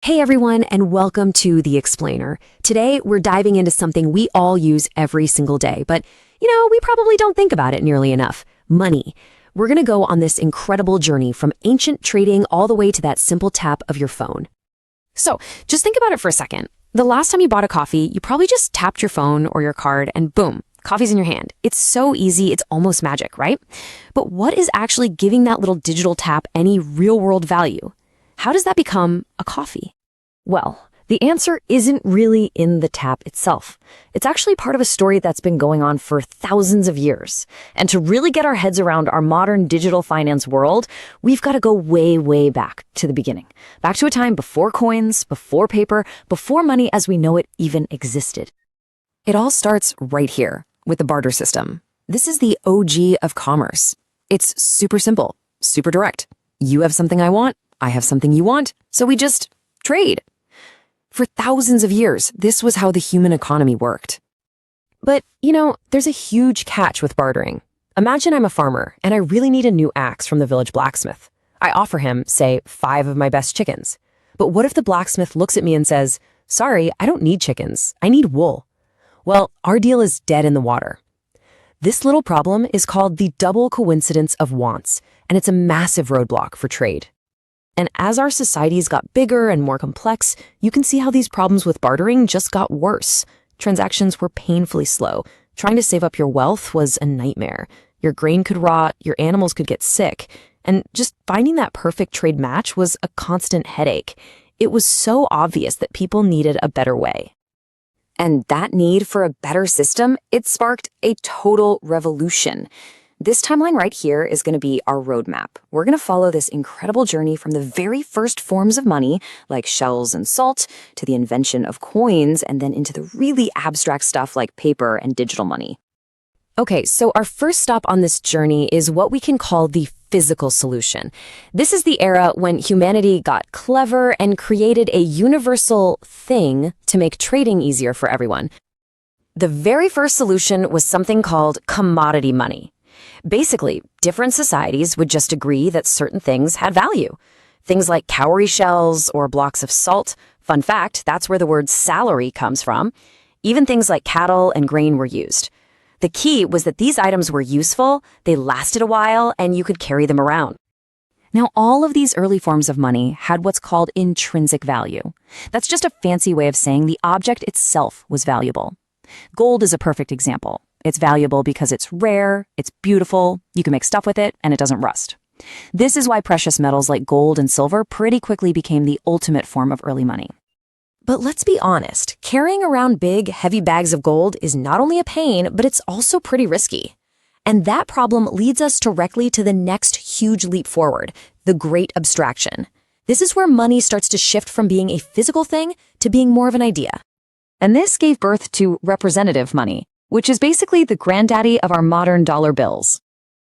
Hey everyone, and welcome to The Explainer. Today, we're diving into something we all use every single day, but, we probably don't think about it nearly enough. Money. We're going to go on this incredible journey from ancient trading all the way to that simple tap of your phone. So, just think about it for a second. The last time you bought a coffee, you probably just tapped your phone or your card and boom, coffee's in your hand. It's so easy, it's almost magic, right? But what is actually giving that little digital tap any real-world value? How does that become a coffee? Well, the answer isn't really in the tap itself. It's actually part of a story that's been going on for thousands of years. And to really get our heads around our modern digital finance world, we've got to go way, way back to the beginning. Back to a time before coins, before paper, before money as we know it even existed. It all starts right here with the barter system. This is the OG of commerce. It's super simple, super direct. You have something I want, I have something you want, so we just trade. For thousands of years, this was how the human economy worked. But, there's a huge catch with bartering. Imagine I'm a farmer and I really need a new axe from the village blacksmith. I offer him, say, 5 of my best chickens. But what if the blacksmith looks at me and says, "Sorry, I don't need chickens. I need wool." Well, our deal is dead in the water. This little problem is called the double coincidence of wants, and it's a massive roadblock for trade. And as our societies got bigger and more complex, you can see how these problems with bartering just got worse. Transactions were painfully slow. Trying to save up your wealth was a nightmare. Your grain could rot, your animals could get sick, and just finding that perfect trade match was a constant headache. It was so obvious that people needed a better way. And that need for a better system, it sparked a total revolution. This timeline right here is going to be our roadmap. We're going to follow this incredible journey from the very first forms of money, like shells and salt, to the invention of coins, and then into the really abstract stuff like paper and digital money. Okay, so our first stop on this journey is what we can call the physical solution. This is the era when humanity got clever and created a universal thing to make trading easier for everyone. The very first solution was something called commodity money. Basically, different societies would just agree that certain things had value. Things like cowrie shells or blocks of salt. Fun fact, that's where the word salary comes from. Even things like cattle and grain were used. The key was that these items were useful, they lasted a while, and you could carry them around. Now, all of these early forms of money had what's called intrinsic value. That's just a fancy way of saying the object itself was valuable. Gold is a perfect example. It's valuable because it's rare, it's beautiful, you can make stuff with it, and it doesn't rust. This is why precious metals like gold and silver pretty quickly became the ultimate form of early money. But let's be honest, carrying around big, heavy bags of gold is not only a pain, but it's also pretty risky. And that problem leads us directly to the next huge leap forward, the Great Abstraction. This is where money starts to shift from being a physical thing to being more of an idea. And this gave birth to representative money, which is basically the granddaddy of our modern dollar bills.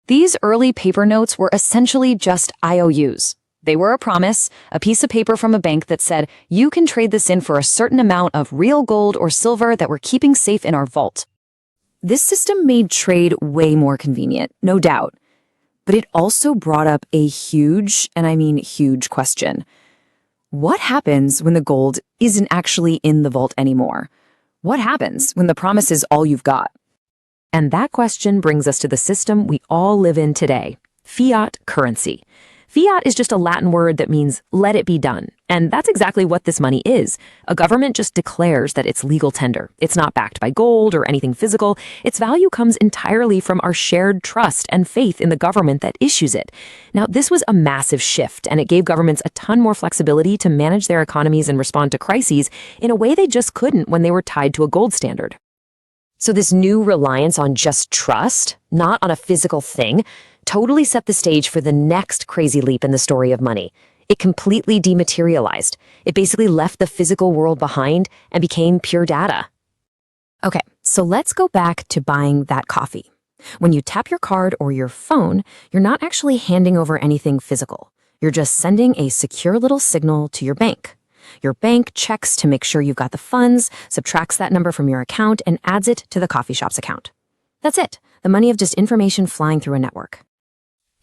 These early paper notes were essentially just IOUs. They were a promise, a piece of paper from a bank that said, you can trade this in for a certain amount of real gold or silver that we're keeping safe in our vault. This system made trade way more convenient, no doubt. But it also brought up a huge, and I mean huge question. What happens when the gold isn't actually in the vault anymore? What happens when the promise is all you've got? And that question brings us to the system we all live in today, fiat currency. Fiat is just a Latin word that means let it be done. And that's exactly what this money is. A government just declares that it's legal tender. It's not backed by gold or anything physical. Its value comes entirely from our shared trust and faith in the government that issues it. Now, this was a massive shift, and it gave governments a ton more flexibility to manage their economies and respond to crises in a way they just couldn't when they were tied to a gold standard. So this new reliance on just trust, not on a physical thing, totally set the stage for the next crazy leap in the story of money. It completely dematerialized. It basically left the physical world behind and became pure data. Okay, so let's go back to buying that coffee. When you tap your card or your phone, you're not actually handing over anything physical. You're just sending a secure little signal to your bank. Your bank checks to make sure you've got the funds, subtracts that number from your account, and adds it to the coffee shop's account. That's it. The money of just information flying through a network.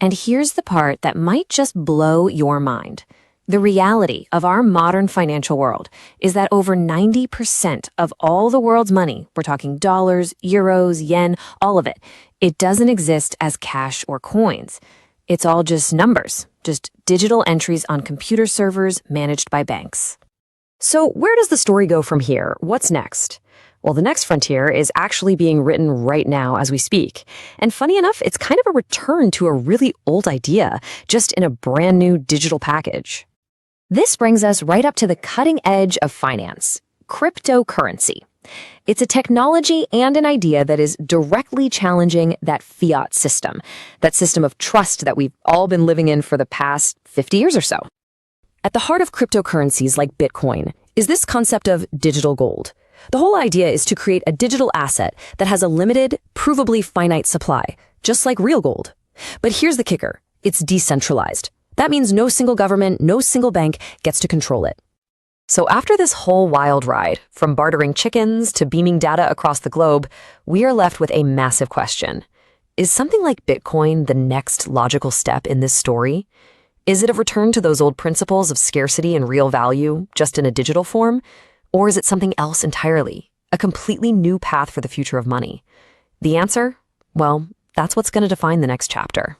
And here's the part that might just blow your mind. The reality of our modern financial world is that over 90% of all the world's money, we're talking dollars, euros, yen, all of it, it doesn't exist as cash or coins. It's all just numbers, just digital entries on computer servers managed by banks. So where does the story go from here? What's next? Well, the next frontier is actually being written right now as we speak. And funny enough, it's kind of a return to a really old idea, just in a brand new digital package. This brings us right up to the cutting edge of finance, cryptocurrency. It's a technology and an idea that is directly challenging that fiat system, that system of trust that we've all been living in for the past 50 years or so. At the heart of cryptocurrencies like Bitcoin is this concept of digital gold. The whole idea is to create a digital asset that has a limited, provably finite supply, just like real gold. But here's the kicker. It's decentralized. That means no single government, no single bank gets to control it. So after this whole wild ride, from bartering chickens to beaming data across the globe, we are left with a massive question. Is something like Bitcoin the next logical step in this story? Is it a return to those old principles of scarcity and real value, just in a digital form? Or is it something else entirely, a completely new path for the future of money? The answer? Well, that's what's going to define the next chapter.